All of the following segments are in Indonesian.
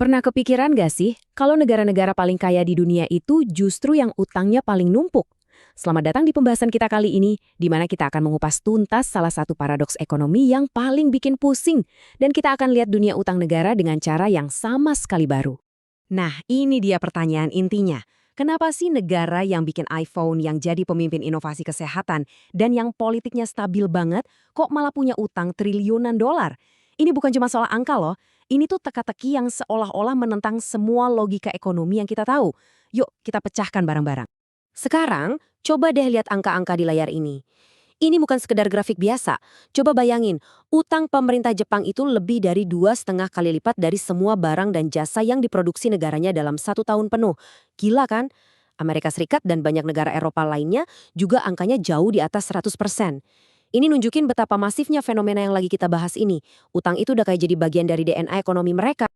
Pernah kepikiran gak sih, kalau negara-negara paling kaya di dunia itu justru yang utangnya paling numpuk? Selamat datang di pembahasan kita kali ini, di mana kita akan mengupas tuntas salah satu paradoks ekonomi yang paling bikin pusing. Dan kita akan lihat dunia utang negara dengan cara yang sama sekali baru. Nah, ini dia pertanyaan intinya. Kenapa sih negara yang bikin iPhone, yang jadi pemimpin inovasi kesehatan, dan yang politiknya stabil banget, kok malah punya utang triliunan dolar? Ini bukan cuma soal angka loh, ini tuh teka-teki yang seolah-olah menentang semua logika ekonomi yang kita tahu. Yuk, kita pecahkan bareng-bareng. Sekarang, coba deh lihat angka-angka di layar ini. Ini bukan sekedar grafik biasa. Coba bayangin, utang pemerintah Jepang itu lebih dari 2,5 kali lipat dari semua barang dan jasa yang diproduksi negaranya dalam 1 tahun penuh. Gila kan? Amerika Serikat dan banyak negara Eropa lainnya juga angkanya jauh di atas 100%. Ini nunjukin betapa masifnya fenomena yang lagi kita bahas ini. Utang itu udah kayak jadi bagian dari DNA ekonomi mereka.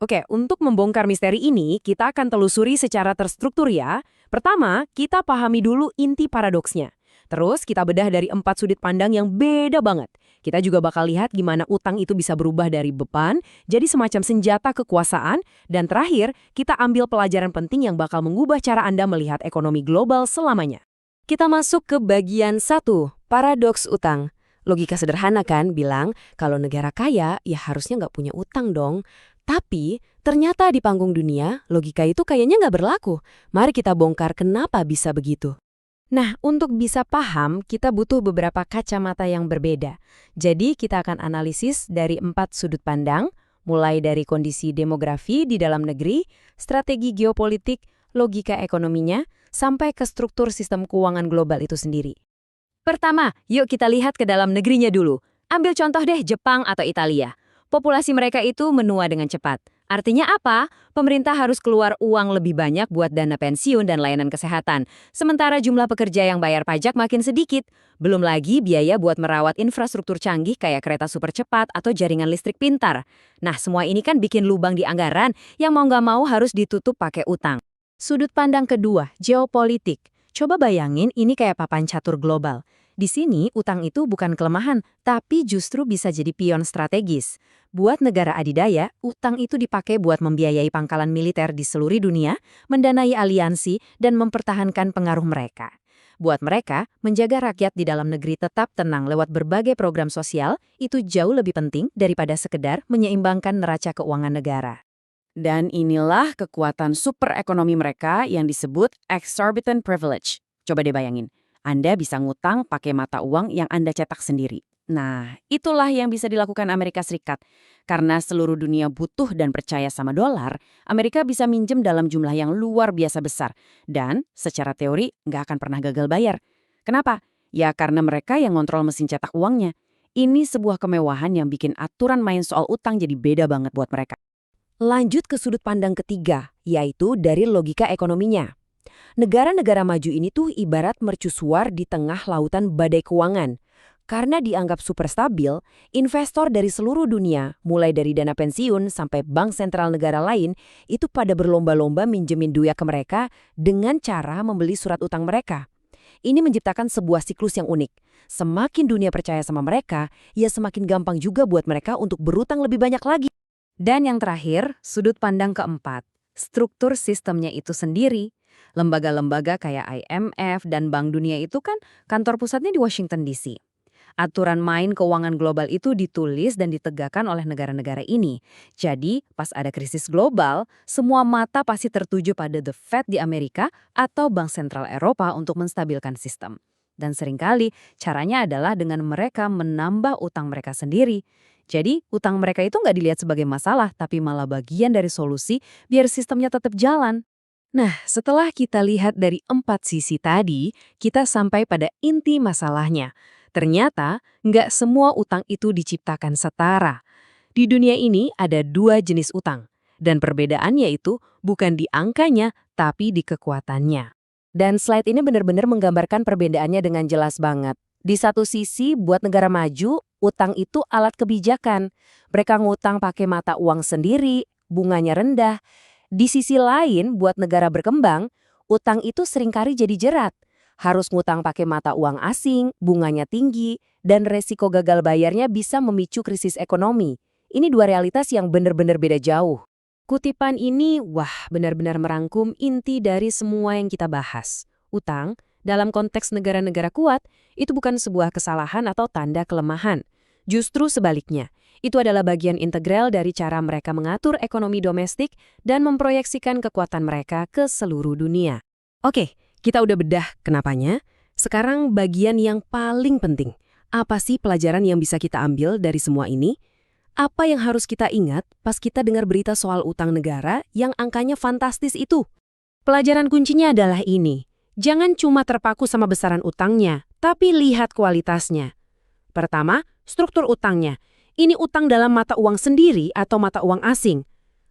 Oke, untuk membongkar misteri ini, kita akan telusuri secara terstruktur ya. Pertama, kita pahami dulu inti paradoksnya. Terus, kita bedah dari 4 sudut pandang yang beda banget. Kita juga bakal lihat gimana utang itu bisa berubah dari beban, jadi semacam senjata kekuasaan. Dan terakhir, kita ambil pelajaran penting yang bakal mengubah cara Anda melihat ekonomi global selamanya. Kita masuk ke bagian 1, paradoks utang. Logika sederhana kan bilang, kalau negara kaya, ya harusnya nggak punya utang dong. Tapi, ternyata di panggung dunia, logika itu kayaknya nggak berlaku. Mari kita bongkar kenapa bisa begitu. Nah, untuk bisa paham, kita butuh beberapa kacamata yang berbeda. Jadi, kita akan analisis dari 4 sudut pandang, mulai dari kondisi demografi di dalam negeri, strategi geopolitik, logika ekonominya, sampai ke struktur sistem keuangan global itu sendiri. Pertama, yuk kita lihat ke dalam negerinya dulu. Ambil contoh deh Jepang atau Italia. Populasi mereka itu menua dengan cepat. Artinya apa? Pemerintah harus keluar uang lebih banyak buat dana pensiun dan layanan kesehatan. Sementara jumlah pekerja yang bayar pajak makin sedikit. Belum lagi biaya buat merawat infrastruktur canggih kayak kereta super cepat atau jaringan listrik pintar. Nah, semua ini kan bikin lubang di anggaran yang mau nggak mau harus ditutup pakai utang. Sudut pandang kedua, geopolitik. Coba bayangin ini kayak papan catur global. Di sini, utang itu bukan kelemahan, tapi justru bisa jadi pion strategis. Buat negara adidaya, utang itu dipakai buat membiayai pangkalan militer di seluruh dunia, mendanai aliansi, dan mempertahankan pengaruh mereka. Buat mereka, menjaga rakyat di dalam negeri tetap tenang lewat berbagai program sosial, itu jauh lebih penting daripada sekedar menyeimbangkan neraca keuangan negara. Dan inilah kekuatan super ekonomi mereka yang disebut exorbitant privilege. Coba deh bayangin. Anda bisa ngutang pakai mata uang yang Anda cetak sendiri. Nah, itulah yang bisa dilakukan Amerika Serikat. Karena seluruh dunia butuh dan percaya sama dolar, Amerika bisa minjem dalam jumlah yang luar biasa besar. Dan secara teori nggak akan pernah gagal bayar. Kenapa? Ya karena mereka yang ngontrol mesin cetak uangnya. Ini sebuah kemewahan yang bikin aturan main soal utang jadi beda banget buat mereka. Lanjut ke sudut pandang ketiga, yaitu dari logika ekonominya. Negara-negara maju ini tuh ibarat mercusuar di tengah lautan badai keuangan. Karena dianggap super stabil, investor dari seluruh dunia, mulai dari dana pensiun sampai bank sentral negara lain, itu pada berlomba-lomba minjemin duit ke mereka dengan cara membeli surat utang mereka. Ini menciptakan sebuah siklus yang unik. Semakin dunia percaya sama mereka, ya semakin gampang juga buat mereka untuk berutang lebih banyak lagi. Dan yang terakhir, sudut pandang keempat, struktur sistemnya itu sendiri. Lembaga-lembaga kayak IMF dan Bank Dunia itu kan kantor pusatnya di Washington DC. Aturan main keuangan global itu ditulis dan ditegakkan oleh negara-negara ini. Jadi, pas ada krisis global, semua mata pasti tertuju pada The Fed di Amerika atau Bank Sentral Eropa untuk menstabilkan sistem. Dan seringkali caranya adalah dengan mereka menambah utang mereka sendiri. Jadi, utang mereka itu nggak dilihat sebagai masalah, tapi malah bagian dari solusi biar sistemnya tetap jalan. Nah, setelah kita lihat dari 4 sisi tadi, kita sampai pada inti masalahnya. Ternyata, nggak semua utang itu diciptakan setara. Di dunia ini ada 2 jenis utang. Dan perbedaannya itu bukan di angkanya, tapi di kekuatannya. Dan slide ini benar-benar menggambarkan perbedaannya dengan jelas banget. Di satu sisi, buat negara maju, utang itu alat kebijakan. Mereka ngutang pakai mata uang sendiri, bunganya rendah. Di sisi lain, buat negara berkembang, utang itu seringkali jadi jerat. Harus ngutang pakai mata uang asing, bunganya tinggi, dan resiko gagal bayarnya bisa memicu krisis ekonomi. Ini 2 realitas yang benar-benar beda jauh. Kutipan ini, wah, benar-benar merangkum inti dari semua yang kita bahas. Utang, dalam konteks negara-negara kuat, itu bukan sebuah kesalahan atau tanda kelemahan. Justru sebaliknya, itu adalah bagian integral dari cara mereka mengatur ekonomi domestik dan memproyeksikan kekuatan mereka ke seluruh dunia. Oke, kita udah bedah kenapanya. Sekarang bagian yang paling penting. Apa sih pelajaran yang bisa kita ambil dari semua ini? Apa yang harus kita ingat pas kita dengar berita soal utang negara yang angkanya fantastis itu? Pelajaran kuncinya adalah ini. Jangan cuma terpaku sama besaran utangnya, tapi lihat kualitasnya. Pertama, struktur utangnya. Ini utang dalam mata uang sendiri atau mata uang asing.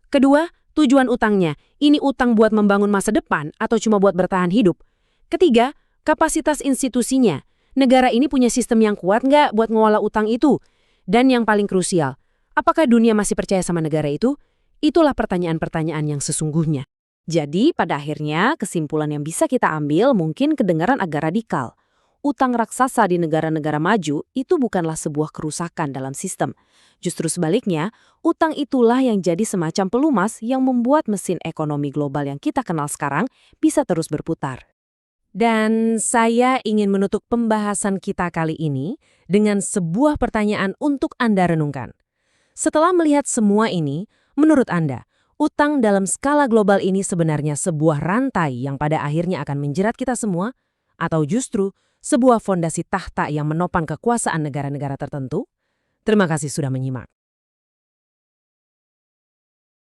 Kedua, tujuan utangnya. Ini utang buat membangun masa depan atau cuma buat bertahan hidup. Ketiga, kapasitas institusinya. Negara ini punya sistem yang kuat nggak buat ngelola utang itu? Dan yang paling krusial, apakah dunia masih percaya sama negara itu? Itulah pertanyaan-pertanyaan yang sesungguhnya. Jadi, pada akhirnya, kesimpulan yang bisa kita ambil mungkin kedengaran agak radikal. Utang raksasa di negara-negara maju itu bukanlah sebuah kerusakan dalam sistem. Justru sebaliknya, utang itulah yang jadi semacam pelumas yang membuat mesin ekonomi global yang kita kenal sekarang bisa terus berputar. Dan saya ingin menutup pembahasan kita kali ini dengan sebuah pertanyaan untuk Anda renungkan. Setelah melihat semua ini, menurut Anda, utang dalam skala global ini sebenarnya sebuah rantai yang pada akhirnya akan menjerat kita semua? Atau justru sebuah fondasi tahta yang menopang kekuasaan negara-negara tertentu? Terima kasih sudah menyimak.